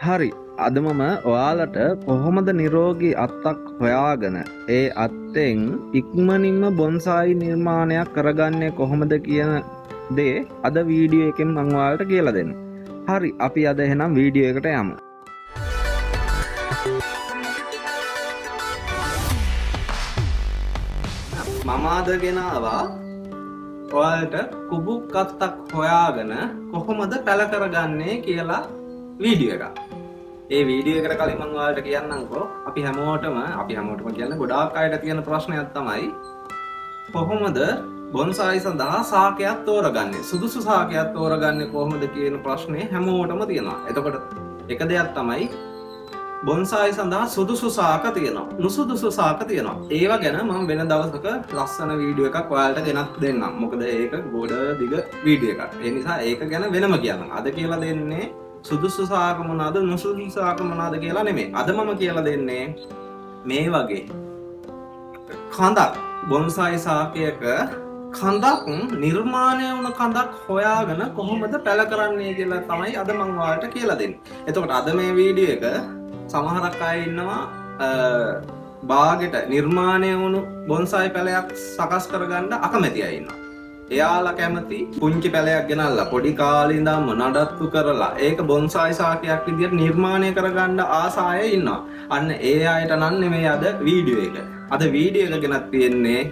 හරි අද මම ඔයාලට කොහොමද නිරෝගී අත්තක් හොයාගෙන ඒ අත්තෙන් ඉක්මනින්ම බොන්සායි නිර්මාණයක් කරගන්නේ කොහොමද කියන දේ අද වීඩියෝ එකෙන් මම ඔයාලට කියලා දෙන්න. හරි අපි අද එහෙනම් වීඩියෝ එකට යමු. මම අද ගෙනාවා ඔයාලට කුබුක් අත්තක් හොයාගෙන කොහොමද පැල කරගන්නේ කියලා වීඩියෝ එකක්. ඒ වීඩියෝ එකට කලින් මම ඔයාලට කියන්නම්කෝ අපි හැමෝටම කියන්නේ ගොඩාක් අයට තියෙන ප්‍රශ්නයක් තමයි කොහොමද බොන්සායි සඳහා සාකයක් තෝරගන්නේ සුදුසු සාකයක් තෝරගන්නේ කොහොමද කියන ප්‍රශ්නේ හැමෝටම තියෙනවා. එතකොට එක දෙයක් තමයි බොන්සායි සඳහා සුදුසු සාක තියෙනවා නුසුදුසු සාක තියෙනවා. ඒවා ගැන මම වෙන දවසක ලස්සන වීඩියෝ එකක් ඔයාලට ගෙනත් දෙන්නම්. මොකද ඒක ගොඩ දිග වීඩියෝ එකක්. ඒ නිසා ඒක ගැන වෙනම කියන්නම්. අද කියලා දෙන්නේ සුදුසු සාක මොනවාද නුසුදුසු සාක මොනවාද කියලා නෙමෙයි. අද මම කියලා දෙන්නේ මේ වගේ කඳක් බොන්සායි සාකයක කඳක් නිර්මාණය වුණ කඳක් හොයාගෙන කොහොමද පැල කරන්නේ කියලා තමයි අද මම ඔයාලට කියලා දෙන්නේ. එතකොට අද මේ වීඩියෝ එක සමහරක් අය ඉන්නවා බාගෙට නිර්මාණය වුණු බොන්සායි පැලයක් සකස් කරගන්න අකමැති අය ඉන්නවා. එයාලා කැමති පුංචි පැලයක් ගෙනල්ලා පොඩි කාලේ ඉඳන්ම නඩත්තු කරලා ඒක බොන්සායි සාකයක් විදියට නිර්මාණය කරගන්න ආස අය ඉන්නවා. අන්න ඒ අයට නම් නෙමෙයි අද වීඩියෝ එක. අද වීඩියෝ එක ගෙනත් තියෙන්නේ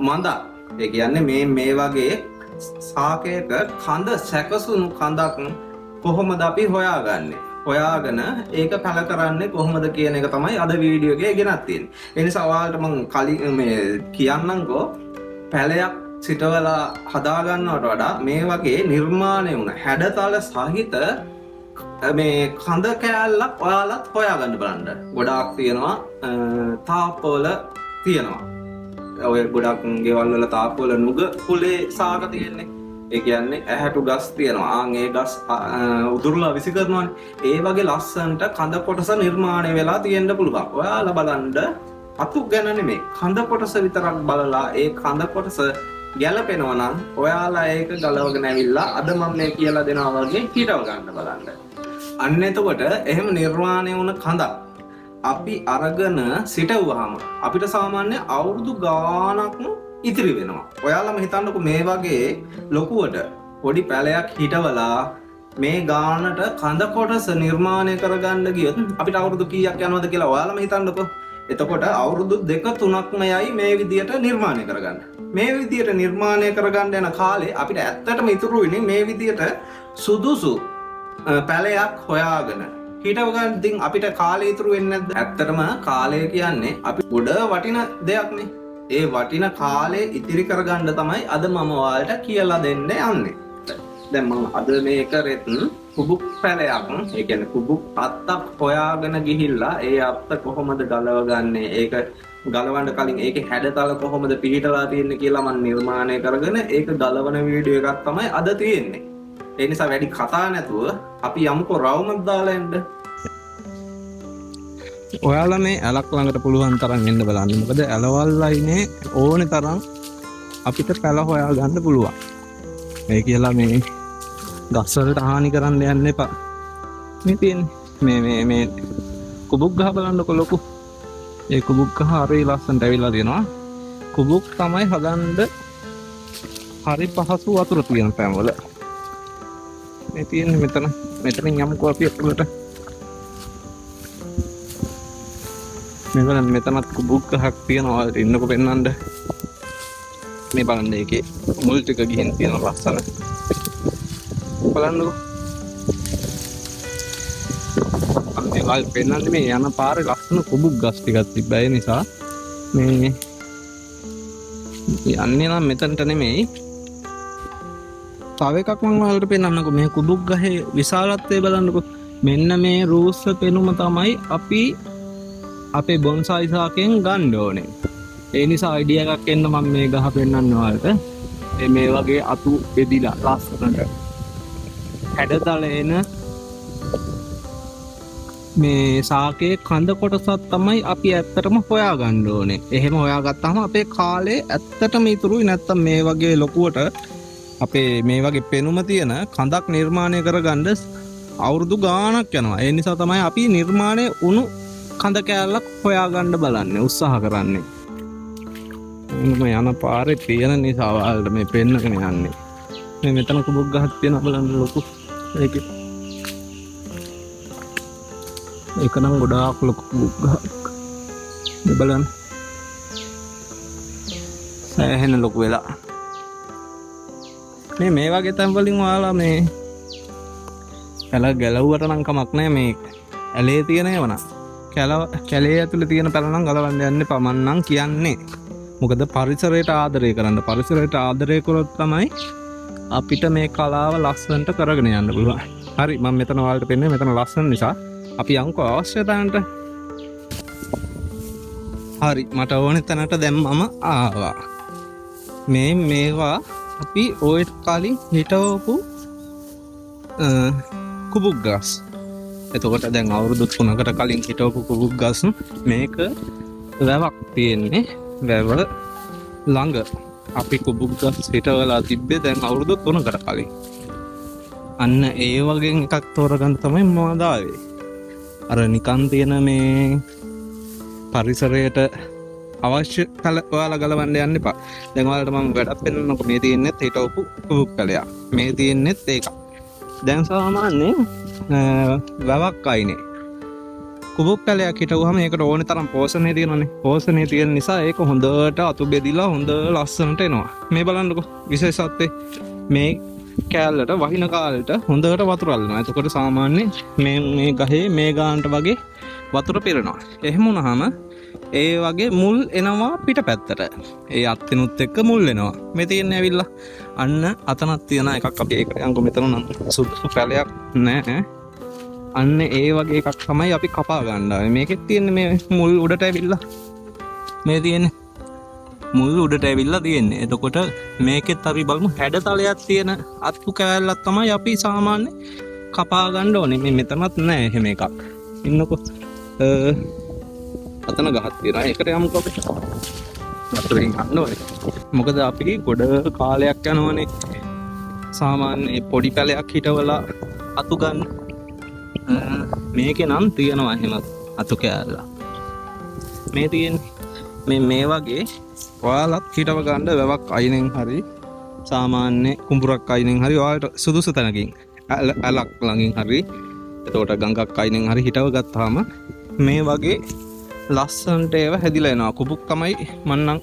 මඳක්. ඒ කියන්නේ මේ වගේ සාකයක කඳ සැකසුණු කඳක් කොහොමද අපි හොයාගන්නේ? හොයාගෙන ඒක පැල කරන්නේ කොහොමද කියන එක තමයි අද වීඩියෝ එකේ ගෙනත් තියෙන්නේ. ඒ නිසා ඔයාලට මම කලින් මේ කියන්නම්කෝ පැලයක් සිටවලා හදා ගන්නවට වඩා මේ වගේ නිර්මාණය වුණ හැඩතල සහිත මේ කඳ කෑල්ලක් ඔයාලත් හොයාගන්න බලන්න. ගොඩාක් තියෙනවා තාප්පවල තියෙනවා. ඔය ගොඩක් ගෙවල් වල තාප්පවල නුග කුලේ සාක තියෙන්නේ. ඒ කියන්නේ ඇහැටු ගස් තියෙනවා. ඒ ගස් උදුරලා විසි කරනවානේ. ඒ වගේ ලස්සනට කඳ කොටස නිර්මාණය වෙලා තියෙන්න පුළුවන්. ඔයාලා බලන්න අතු ගැන නෙමෙයි කඳ කොටස විතරක් බලලා ඒ කඳ කොටස ගැලපෙනවා නම් ඔයාලා ඒක ගලවගෙන ඇවිල්ලා අද මම මේ කියලා දෙනවා වගේ හිටව ගන්න බලන්න. අන්න එතකොට එහෙම නිර්මාණය වුණ කඳක් අපි අරගෙන සිටවුවාම අපිට සාමාන්‍ය අවුරුදු ගාණක් ඉතිරි වෙනවා. ඔයාලම හිතන්නකෝ මේ වගේ ලොකුවට පොඩි පැලයක් හිටවලා මේ ගානට කඳ කොටස නිර්මාණය කරගන්න ගියොත් අපිට අවුරුදු කීයක් යනවද කියලා ඔයාලම හිතන්නකෝ. එතකොට අවුරුදු 2-3ක්ම යයි මේ විදියට නිර්මාණය කරගන්න. මේ විදියට නිර්මාණය කරගන්න යන කාලේ අපිට ඇත්තටම ඉතුරු වෙන්නේ මේ විදියට සුදුසු පැලයක් හොයාගෙන හිටව ගන්න. ඉතින් අපිට කාලය ඉතුරු වෙන්නේ නැද්ද? ඇත්තටම කාලය කියන්නේ අපි ගොඩ වටින දෙයක්නේ. ඒ වටින කාලේ ඉතිරි කරගන්න තමයි අද මම ඔයාලට කියලා දෙන්න යන්නේ. දැන් මම අද මේ කරෙත් කුබුක් පැලයක්, ඒ කියන්නේ කුබුක් අත්තක් හොයාගෙන ගිහිල්ලා ඒ අත්ත කොහොමද ගලවගන්නේ, ඒක ගලවන්න කලින් ඒකේ හැඩතල කොහොමද පිහිටලා තියෙන්නේ කියලා මම නිර්මාණය කරගෙන ඒක ගලවන වීඩියෝ එකක් තමයි අද තියෙන්නේ. ඒ නිසා වැඩි කතා නැතුව අපි යමුකෝ රවුමක් දාලා එන්න. ඔයාලා මේ ඇලක් ළඟට පුළුවන් තරම් එන්න බලන්න. මොකද ඇලවල් ලයිනේ ඕනේ තරම් අපිට පැල හොයා ගන්න පුළුවන්. මේ කියලා මේ ගස් වලට හානි කරන්න යන්න එපා. මේ තියෙන්නේ මේ කුබුක් ගහ බලන්නකො ලොකු. ඒ කුබුක් ගහ හරිය ලස්සනට ඇවිල්ලා තියෙනවා. කුබුක් තමයි හදන්න හරි පහසු වතුර තියෙන තැන් වල. මේ තියෙන්නේ මෙතනින් යමුකෝ අපි අතුලට. මෙතනත් කුබුක් ගහක් තියෙනවා. ඉන්නකො පෙන්නන්න. මේ බලන්න ඒකේ මුල් ටික ගිහින් තියෙන ලස්සන. බලන්නකො. අන්නේ වල් පෙන්නන්නේ මේ යන පාරේ ලස්සන කුබුක් ගස් ටිකක් තිබ්බා. ඒ නිසා මේ යන්නේ නම් මෙතනට නෙමෙයි. තව එකක් මම ඔයාලට පෙන්නන්නකො. මේ කුබුක් ගහේ විශාලත්වය බලන්නකො. මෙන්න මේ රූස්ස පෙනුම තමයි අපි අපේ බොන්සායි සාකයෙන් ගන්න ඕනේ. ඒ නිසා අයිඩියා එකක් එන්න මම මේ ගහ පෙන්නන්න ඔයාලට. මේ වගේ අතු බෙදිලා ලස්සනට හැඩතල එන මේ සාකයේ කඳ කොටසක් තමයි අපි ඇත්තටම හොයාගන්න ඕනේ. එහෙම හොයාගත්තාම අපේ කාලේ ඇත්තටම ඉතුරුයි. නැත්තම් මේ වගේ ලොකුවට අපේ මේ වගේ පෙනුම තියෙන කඳක් නිර්මාණය කරගන්න අවුරුදු ගාණක් යනවා. ඒ නිසා තමයි අපි නිර්මාණය වුණු කඳ කෑල්ලක් හොයාගන්න බලන්නේ උත්සාහ කරන්නේ. මම යන පාරේ තියෙන නිසා ඔයාලට මේ පෙන්නගෙන යන්නේ. මේ මෙතන කුබුක් ගහක් තියෙනවා බලන්න ලොකු. ඒක නම් ගොඩාක් ලොකු කුබුක් ගහක්. මේ බලන්න. සෑහෙන ලොකු වෙලා. මේ වගේ තැන් වලින් ඔයාලා මේ පැල ගැලවුවට නම් කමක් නැහැ. මේ ඇලේ තියෙන ඒවා නම් කැලේ ඇතුලේ තියෙන පැල නම් ගලවන්න යන්න එපා මං නම් කියන්නේ. මොකද පරිසරයට ආදරය කරන්න. පරිසරයට ආදරය කරොත් තමයි අපිට මේ කලාව ලස්සනට කරගෙන යන්න පුළුවන්. හරි මම මෙතන ඔයාලට පෙන්නන්නේ මෙතන ලස්සන නිසා අපි යන්කෝ අවශ්‍ය තැනට. හරි මට ඕනේ තැනට දැන් මම ආවා. මේවා අපි ඔය කලින් හිටවපු කුබුක් ගස්. එතකොට දැන් අවුරුදු 3කට කලින් හිටවපු කුබුක් ගස් මේක වැවක් තියෙන්නේ. වැව ළඟ අපි කුබුක් ගස් හිටවලා තිබ්බේ දැන් අවුරුදු 3කට කලින්. අන්න ඒ වගේ එකක් තෝරගන්න තමයි මම ආවේ. අර නිකන් තියෙන මේ පරිසරයට අවශ්‍ය කල ඔයාලා ගලවන්න යන්න එපා. දැන් ඔයාලට මම වැඩක් පෙන්නන්නකො. මේ තියෙන්නේ හිටවපු කුබුක් කැලයක්. මේ තියෙන්නේ ඒක. දැන් සාමාන්‍යයෙන් වැවක් අයිනේ. කුබුක් කැලයක් හිටවුවම ඒකට ඕනේ තරම් පෝෂණය තියෙනවානේ. පෝෂණය තියෙන නිසා ඒක හොඳට අතු බෙදිලා හොඳ ලස්සනට එනවා. මේ බලන්නකො විශේෂත්වයේ මේ කැලලට වහින කාලෙට හොඳට වතුර අල්ලනවා. එතකොට සාමාන්‍යයෙන් මේ ගහේ මේ ගානට වගේ වතුර පිරෙනවා. එහෙම වුණාම ඒ වගේ මුල් එනවා පිටපැත්තට. ඒ අත්තිනුත් එක්ක මුල් එනවා. මේ තියෙන්නේ ඇවිල්ලා අන්න අතනක් තියෙන එකක් අපි ඒක යන්කො මෙතන නම් සුදුසු පැලයක් නැහැ. අන්න ඒ වගේ එකක් තමයි අපි කපා ගන්න ඕනේ. මේකෙත් තියෙන්නේ මේ මුල් උඩට ඇවිල්ලා මේ තියෙන්නේ මුල් උඩට ඇවිල්ලා තියෙන්නේ. එතකොට මේකෙත් අපි බලමු හැඩතලයක් තියෙන අත්තු කෑල්ලක් තමයි අපි සාමාන්‍ය කපා ගන්න ඕනේ. මේ මෙතනත් නැහැ එහෙම එකක්. ඉන්නකො අතන ගහක් තියෙනවා. ඒකට යමුකෝ අපි. අතරින් ගන්න ඕනේ. මොකද අපි ගොඩ කාලයක් යනවනේ සාමාන්‍ය පොඩි පැලයක් හිටවලා අතු ගන්න. මේකේ නම් තියෙනවා එහෙම අතු කෑල්ල. මේ තියෙන්නේ මේ වගේ ඔයාලත් හිටව ගන්න වැවක් අයිනෙන් හරි සාමාන්‍ය කුඹුරක් අයිනෙන් හරි ඔයාලට සුදුසු තැනකින් ඇලක් ළඟින් හරි එතකොට ගඟක් අයිනෙන් හරි හිටව ගත්තාම මේ වගේ ලස්සනට ඒව හැදිලා එනවා. කුබුක් තමයි මන්නම්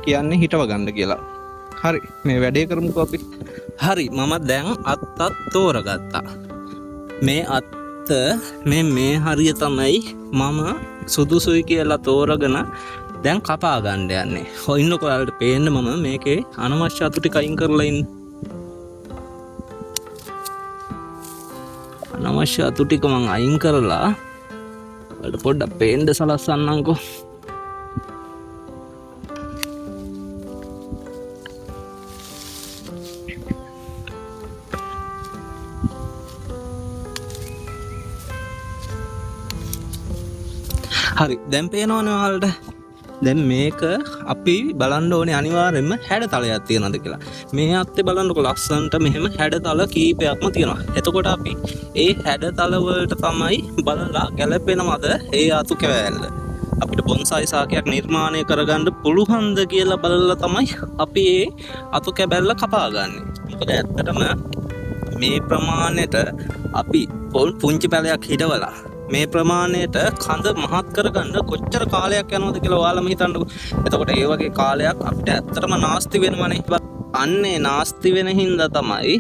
කියන්නේ හිටව ගන්න කියලා. හරි මේ වැඩේ කරමුකෝ අපි. හරි මම දැන් අත්තත් තෝරගත්තා. මේ අත්ත මේ හරිය තමයි මම සුදුසුයි කියලා තෝරගෙන දැන් කපා ගන්න යන්නේ. හොයින්නකො ඔයාලට පේන්න මම මේකේ අනවශ්‍ය අතු ටික අයින් කරලා ඉන්නේ. අනවශ්‍ය අතු ටික මම අයින් කරලා ඔයාලට පොඩ්ඩක් පේන්න සලස්සන්නම්කෝ. හරි දැන් පේනවනේ ඔයාලට. දැන් මේක අපි බලන්න ඕනේ අනිවාර්යෙන්ම හැඩතලයක් තියනද කියලා. මේ අත්තේ බලන්නකො ලස්සනට මෙහෙම හැඩතල කීපයක්ම තියෙනවා. එතකොට අපි ඒ හැඩතල වලට තමයි බලලා ගැලපෙනවද ඒ අතු කැවැල්ල. අපිට බොන්සයි සාකයක් නිර්මාණය කරගන්න පුළුවන්ද කියලා බලලා තමයි අපි ඒ අතු කැබැල්ල කපා ගන්න. මොකද ඇත්තටම මේ ප්‍රමාණයට අපි පුංචි පැලයක් හිටවලා මේ ප්‍රමාණයට කඳ මහත් කරගන්න කොච්චර කාලයක් යනවද කියලා ඔයාලම හිතන්නකෝ. එතකොට ඒ වගේ කාලයක් අපිට ඇත්තටම නාස්ති වෙනවනේ. අන්නේ නාස්ති වෙන හින්දා තමයි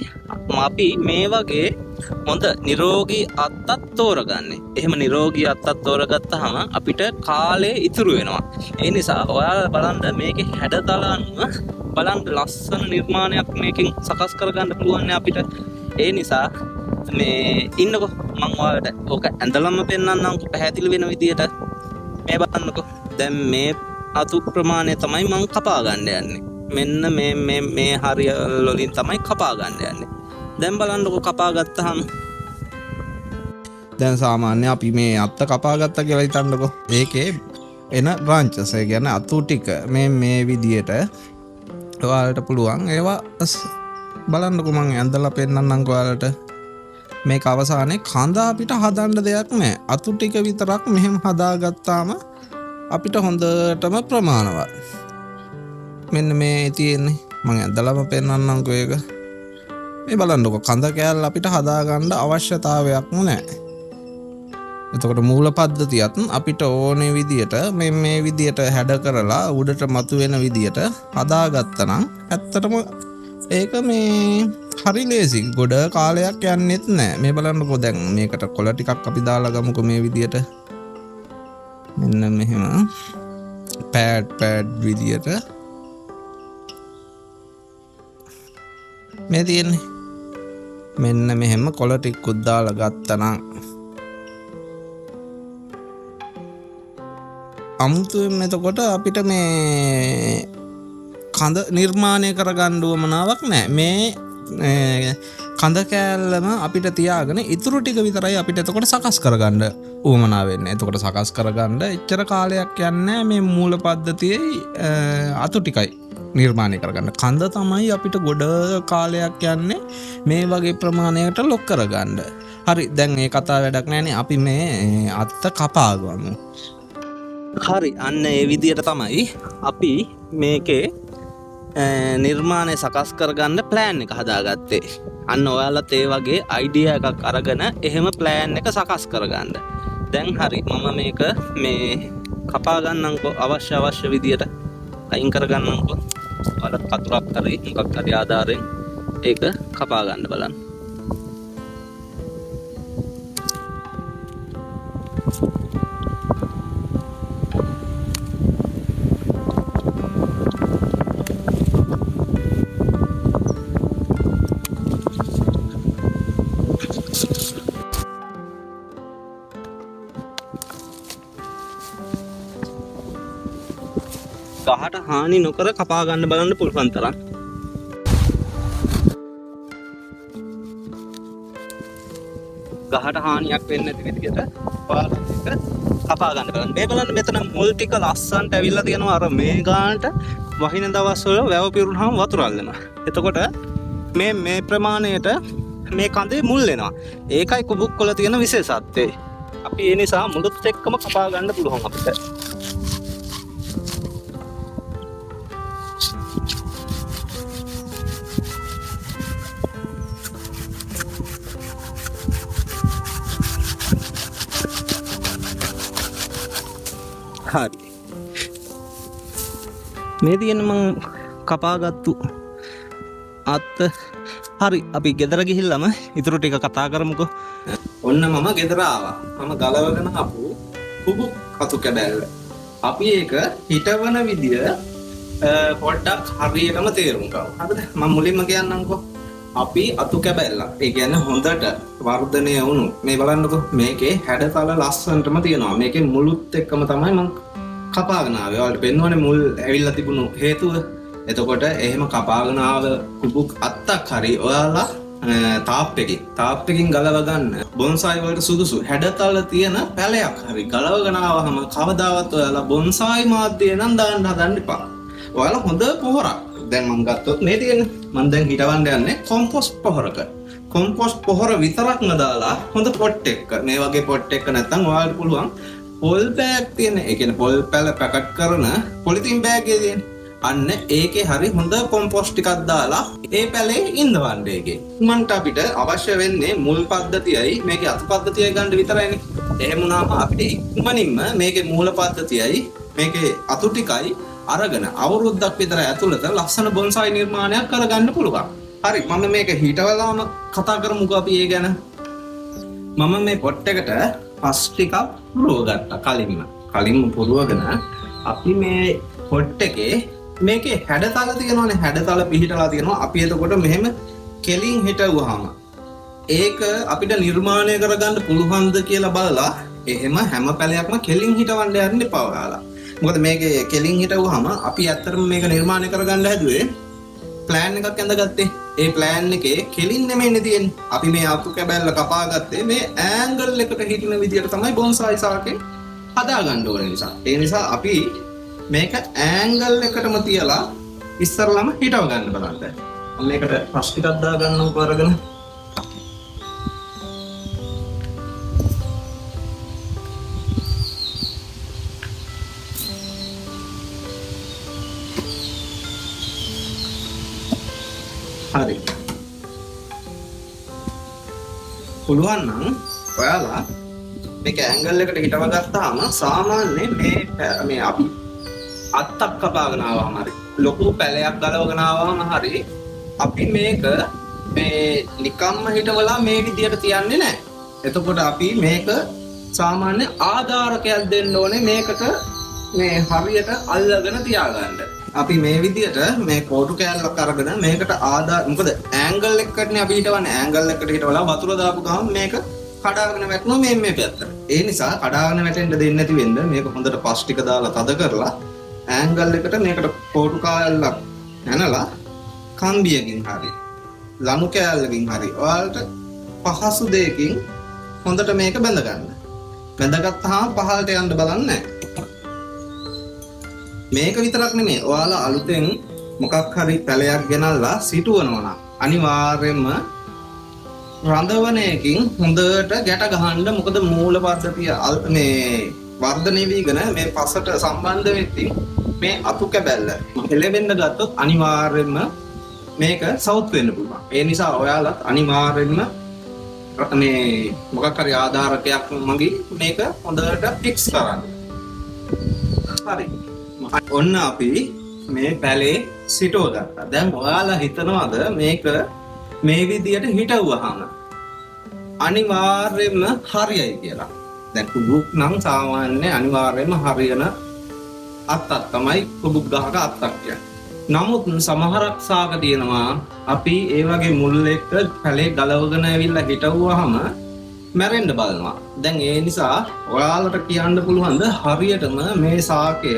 අපි මේ වගේ හොඳ නිරෝගී අත්තක් තෝරගන්නේ. එහෙම නිරෝගී අත්තක් තෝරගත්තාම අපිට කාලේ ඉතුරු වෙනවා. ඒ නිසා ඔයාලා බලන්න මේකේ හැඩතල අනුව බලන්න ලස්සන නිර්මාණයක් මේකෙන් සකස් කරගන්න පුළුවන් අපිට. ඒ නිසා මේ ඉන්නකො මං ඔයාලට ඕක ඇඳලම පෙන්නන්නම් පැහැදිලි වෙන විදියට. මේ බලන්නකො. දැන් මේ අතු ප්‍රමාණය තමයි මං කපා ගන්න යන්නේ. මෙන්න මේ හරියල් වලින් තමයි කපා ගන්න යන්නේ. දැන් බලන්නකො කපා ගත්තාම දැන් සාමාන්‍ය අපි මේ අත්ත කපා ගත්තා කියලා හිතන්නකො. ඒකේ එන බ්‍රාන්චස් ඒ කියන්නේ අතු ටික මේ විදියට ඔයාලට පුළුවන් ඒවා බලන්නකො මං ඇඳලා පෙන්නන්නම් ඔයාලට. මේක අවසානයේ කඳ අපිට හදන්න දෙයක් නැහැ. අතු ටික විතරක් මෙහෙම හදාගත්තාම අපිට හොඳටම ප්‍රමාණවත්. මෙන්න මේ තියෙන්නේ. මම ඇදලාම පෙන්නන්නම්කෝ ඒක. මේ බලන්නකො කඳ කෑල්ල අපිට හදාගන්න අවශ්‍යතාවයක්ම නැහැ. එතකොට මූල පද්ධතියත් අපිට ඕනේ විදියට මේ විදියට හැඩ කරලා උඩට මතුවෙන විදියට හදාගත්තා නම් ඇත්තටම ඒක මේ හරි ලේසි. ගොඩ කාලයක් යන්නෙත් නැහැ. මේ බලන්නකෝ දැන් මේකට කොළ ටිකක් අපි දාලා ගමුකෝ මේ විදියට. මෙන්න මෙහෙම පෑඩ් විදියට මේ තියෙන්නේ. මෙන්න මෙහෙම කොළ ටිකකුත් දාලා ගත්තා නම් අමුතුවෙන් එතකොට අපිට මේ කඳ නිර්මාණය කරගන්න උවමනාවක් නැහැ. මේ කඳ කෑල්ලම අපිට තියාගෙන ඉතුරු ටික විතරයි අපිට එතකොට සකස් කරගන්න උවමනා වෙන්නේ. එතකොට සකස් කරගන්න එච්චර කාලයක් යන්නේ මේ මූල පද්ධතියේ අතු ටිකයි නිර්මාණය කරගන්න. කඳ තමයි අපිට ගොඩ කාලයක් යන්නේ මේ වගේ ප්‍රමාණයකට ලොක් කරගන්න. හරි දැන් මේ කතාව වැඩක් නැහැනේ. අපි මේ අත්ත කපා ගමු. හරි අන්න ඒ විදියට තමයි අපි මේකේ නිර්මාණය සකස් කරගන්න ප්ලෑන් එක හදාගත්තේ. අන්න ඔයාලත් ඒ වගේ අයිඩියා එකක් අරගෙන එහෙම ප්ලෑන් එක සකස් කරගන්න. දැන් හරි මම මේක මේ කපා ගන්නම්කෝ අවශ්‍ය විදියට අයින් කරගන්නම්කෝ. ඔයාලත් කතුරක් හරි මොකක් හරි ආධාරයෙන් ඒක කපා ගන්න බලන්න. ගහට හානි නොකර කපා ගන්න බලන්න පුළුවන් තරම්. ගහට හානියක් වෙන්නේ නැති විදිහට ඔයාලා එක කපා ගන්න බලන්න. මේ බලන්න මෙතන මුල් ටික ලස්සනට ඇවිල්ලා තියෙනවා. අර මේ ගානට වහින දවස්වල වැව පිරුණාම වතුර අල්ලනවා. එතකොට මේ ප්‍රමාණයට මේ කඳේ මුල් වෙනවා. ඒකයි කුබුක් වල තියෙන විශේෂත්වය. අපි ඒ නිසා මුළුත් එක්කම කපා ගන්න පුළුවන් අපිට. හරි මේ තියෙන මං කපාගත්තු අත් හරි අපි ගෙදර ගිහිල්ලාම ඉතුරු ටික කතා කරමුකෝ. ඔන්න මම ගෙදර ආවා. මම ගලවගෙන ආපු කුබුක් අතු කැබැල්ල. අපි ඒක හිටවන විදිය පොඩ්ඩක් හරියටම තේරුම් ගමු. හරිද? මම මුලින්ම කියන්නම්කෝ. අපි අතු කැබැල්ල. ඒ කියන්නේ හොඳට වර්ධනය වුණු. මේ බලන්නකෝ. මේකේ හැඩතල ලස්සනටම තියෙනවා. මේකේ මුළුත් එක්කම තමයි මම කපාගෙන ආවේ. ඔයාලට පෙන්වන්නේ මුල් ඇවිල්ලා තිබුණු හේතුව. එතකොට එහෙම කපාගෙන ආව කුබුක් අත්තක් හරි ඔයාලා තාප්පකින් ගලව ගන්න බොන්සායි වලට සුදුසු හැඩතල තියෙන පැලයක් හරි ගලවගෙන ආවහම කවදාවත් ඔයාලා බොන්සායි මාධ්‍ය නම් දාන්න හදන්න එපා. ඔයාලා හොඳ පොහොරක් දැන් මම ගත්තොත් මේ තියෙන මම දැන් හිටවන්න යන්නේ කොම්පොස්ට් පොහොරක. කොම්පොස්ට් පොහොර විතරක්ම දාලා හොඳ පොට් එකක මේ වගේ පොට් එකක නැත්නම් ඔයාලට පුළුවන් පොල් බෑග් තියෙන ඒ කියන්නේ පොල් පැල පැකට් කරන පොලිතින් බෑග් එකේ තියෙන අන්න ඒකේ හරි හොඳ කොම්පොස්ට් ටිකක් දාලා ඒ පැලේ ඉඳවන්න ඒකේ. උමන්ට අපිට අවශ්‍ය වෙන්නේ මුල් පද්ධතියයි මේකේ අතු පද්ධතියයි ගන්න විතරයිනේ. එහෙම වුණාම අපිට ඉක්මනින්ම මේකේ මූල පද්ධතියයි මේකේ අතු ටිකයි අරගෙන අවුරුද්දක් විතර ඇතුළත ලස්සන බොන්සායි නිර්මාණයක් කරගන්න පුළුවන්. හරි මම මේක හිටවලාම කතා කරමුකෝ අපි ඒ ගැන. මම මේ පොට් එකට පස් ටිකක් පුරව ගත්තා කලින්ම පුරවගෙන අපි මේ පොට් එකේ මේකේ හැඩතල තියෙනවානේ හැඩතල පිහිටලා තියෙනවා. අපි එතකොට මෙහෙම කෙලින් හිටවුවාම ඒක අපිට නිර්මාණය කරගන්න පුළුවන්ද කියලා බලලා එහෙම හැම පැලයක්ම කෙලින් හිටවන්න යන්න එපා ඔයාලා. මොකද මේකේ කෙලින් හිටවුවාම අපි ඇත්තටම මේක නිර්මාණය කරගන්න හැදුවේ ප්ලෑන් එකක් ඇඳගත්තේ. ඒ ප්ලෑන් එකේ කෙලින් නෙමෙයිනේ තියෙන්නේ. අපි මේ අතු කැබැල්ල කපාගත්තේ මේ ඇන්ගල් එකට හිටින විදියට තමයි බොන්සායි සාකේ හදාගන්න ඕන නිසා. ඒ නිසා අපි මේක ඇන්ගල් එකටම තියලා ඉස්සරලම හිටව ගන්න බලන්න. මම මේකට පස් ටිකක් දා ගන්නම්කෝ අරගෙන. හරි. පුළුවන් නම් ඔයාලා මේක ඇන්ගල් එකට හිටව ගත්තාම සාමාන්‍යයෙන් මේ අපි අත්තක් කපාගෙන ආවම හරි ලොකු පැලයක් ගලවගෙන ආවම හරි අපි මේක මේ නිකම්ම හිටවලා මේ විදියට තියන්නේ නැහැ. එතකොට අපි මේක සාමාන්‍ය ආධාරකයක් දෙන්න ඕනේ මේකට මේ හරියට අල්ලගෙන තියාගන්න. අපි මේ විදියට මේ කෝටු කෑල්ලක් අරගෙන මේකට ආධාර මොකද ඇන්ගල් එකකටනේ අපි හිටවන්නේ. ඇන්ගල් එකට හිටවලා වතුර දාපු ගමන් මේක කඩාගෙන වැටෙනවා මේ පැත්තට. ඒ නිසා කඩාගෙන වැටෙන්න දෙන්නේ නැති වෙන්න මේක හොඳට පස් ටික දාලා තද කරලා ඇන්ගල් එකට මේකට කෝටු කෑල්ලක් ඇනලා කම්බියකින් හරි ලණු කෑල්ලකින් හරි ඔයාලට පහසු දෙයකින් හොඳට මේක බැඳ ගන්න. බැඳගත්තාම පහළට යන්න බලන්නේ නැහැ. මේක විතරක් නෙමෙයි ඔයාලා අලුතෙන් මොකක් හරි පැලයක් ගෙනල්ලා සිටුවනවා නම් අනිවාර්යයෙන්ම රඳවණයකින් හොඳට ගැට ගහන්න. මොකද මූල පද්ධතිය මේ වර්ධනය වීගෙන මේ පසට සම්බන්ධ වෙද්දී මේ අතු කැබැල්ල එළවෙන්න ගත්තොත් අනිවාර්යයෙන්ම මේක සවුත් වෙන්න පුළුවන්. ඒ නිසා ඔයාලත් අනිවාර්යයෙන්ම මේ මොකක් හරි ආධාරකයක් මගින් මේක හොඳට ෆික්ස් කරන්න. හරි. ඔන්න අපි මේ පැලේ සිටව ගත්තා. දැන් ඔයාලා හිතනවාද මේක මේ විදියට හිටවුවාම අනිවාර්යයෙන්ම හරියයි කියලා? දැන් කුබුක් නම් සාමාන්‍ය අනිවාර්යයෙන්ම හරියන අත්තක් තමයි කුබුක් ගහක අත්තක් කියන්නේ. නමුත් සමහරක් සාක තියෙනවා අපි ඒ වගේ මුල් එක පැලේ ගලවගෙන ඇවිල්ලා හිටවුවාම මැරෙන්න බලනවා. දැන් ඒ නිසා ඔයාලට කියන්න පුළුවන්ද හරියටම මේ සාකය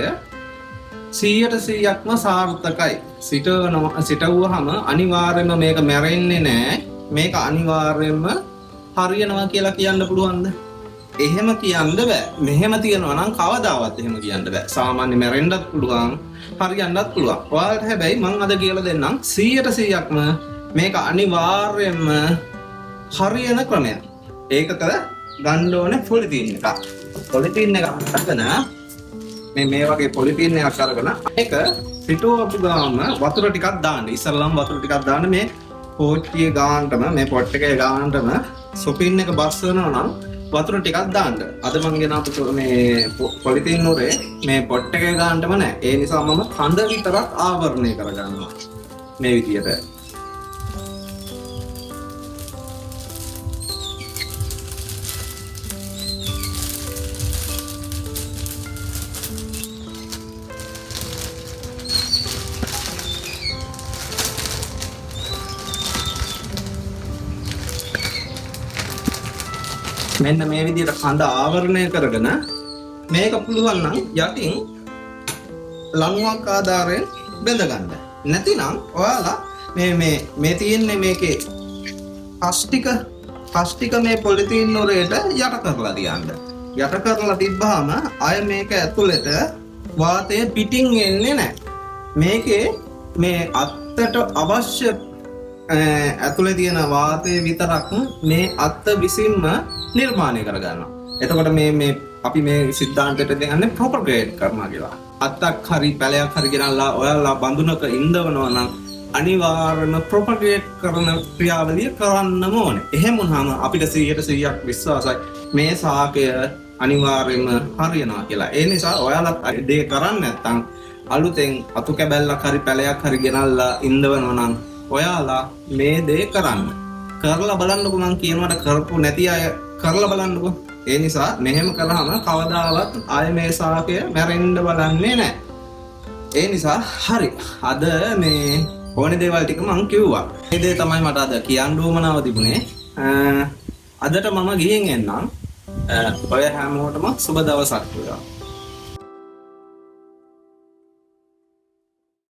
100%ක්ම සාර්ථකයි. සිටවුවාම අනිවාර්යයෙන්ම මේක මැරෙන්නේ නැහැ. මේක අනිවාර්යයෙන්ම හරියනවා කියලා කියන්න පුළුවන්ද? එහෙම කියන්න බෑ. මෙහෙම තියනවා නම් කවදාවත් එහෙම කියන්න බෑ. සාමාන්‍ය මැරෙන්නත් පුළුවන්, හරියන්නත් පුළුවන්. ඔයාලට හැබැයි මම අද කියලා දෙන්නම් 100%ක්ම මේක අනිවාර්යයෙන්ම හරියන ක්‍රමයක්. ඒකට ගන්න ඕනේ පොලිතීන් එකක්. පොලිතීන් එකක් අරගෙන මේ වගේ පොලිතීන් එකක් අරගෙන ඒක පිටුවපු ගාම වතුර ටිකක් දාන්න. ඉස්සරලම වතුර ටිකක් දාන්න මේ පොට්ටියේ ගානටම මේ පොට් එකේ ගානටම සොපින් එක බස් වෙනවා නම් වතුර ටිකක් දාන්න. අද මම ගෙනාපු මේ පොලිතීන් නුරේ මේ පොට් එකේ ගානටම නැහැ. ඒ නිසා මම කඳ විතරක් ආවරණය කරගන්නවා. මේ විදියට. මෙන්න මේ විදිහට කඳ ආවරණය කරගෙන මේක පුළුවන් නම් යටින් ලණුවක් ආධාරයෙන් බැඳ ගන්න. නැතිනම් ඔයාලා මේ තියෙන්නේ මේකේ පස්ටික මේ පොලිතීන් නොරේට යට කරලා තියන්න. යට කරලා තිබ්බහම අය මේක ඇතුළට වාතය පිටින් එන්නේ නැහැ. මේකේ මේ අත්තට අවශ්‍ය ඇතුලේ තියෙන වාතය විතරක් මේ අත්ත විසින්ම නිර්මාණය කරගන්නවා. එතකොට මේ අපි මේ සිද්ධාන්තයට දෙන්නේ ප්‍රොපගේට් කරනවා කියලා. අත්තක් හරි පැලයක් හරි ගෙනල්ලා ඔයාලා බඳුනක ඉඳවනවා නම් අනිවාර්යයෙන්ම ප්‍රොපගේට් කරන ක්‍රියාවලිය කරන්නම ඕනේ. එහෙම වුණාම අපිට 100% විශ්වාසයි මේ සාකය අනිවාර්යයෙන්ම හරියනවා කියලා. ඒ නිසා ඔයාලා දේ කරන්නේ නැත්නම් අලුතෙන් අතු කැබැල්ලක් හරි පැලයක් හරි ගෙනල්ලා ඉඳවනවා නම් ඔයාලා මේ දේ කරන්න. කරලා බලන්නකෝ මං කියනවාට කරපු නැති අය කරලා බලන්නකෝ. ඒ නිසා මෙහෙම කළාම කවදාවත් ආය මේ සාකය මැරෙන්න බලන්නේ නැහැ. ඒ නිසා හරි. අද මේ ඕනේ දේවල් ටික මං කිව්වා. මේ දේ තමයි මට අද කියන්න උවමනාව තිබුණේ. අදට මම ගිහින් එන්නම්. ඔය හැමෝටම සුබ දවසක් වේවා.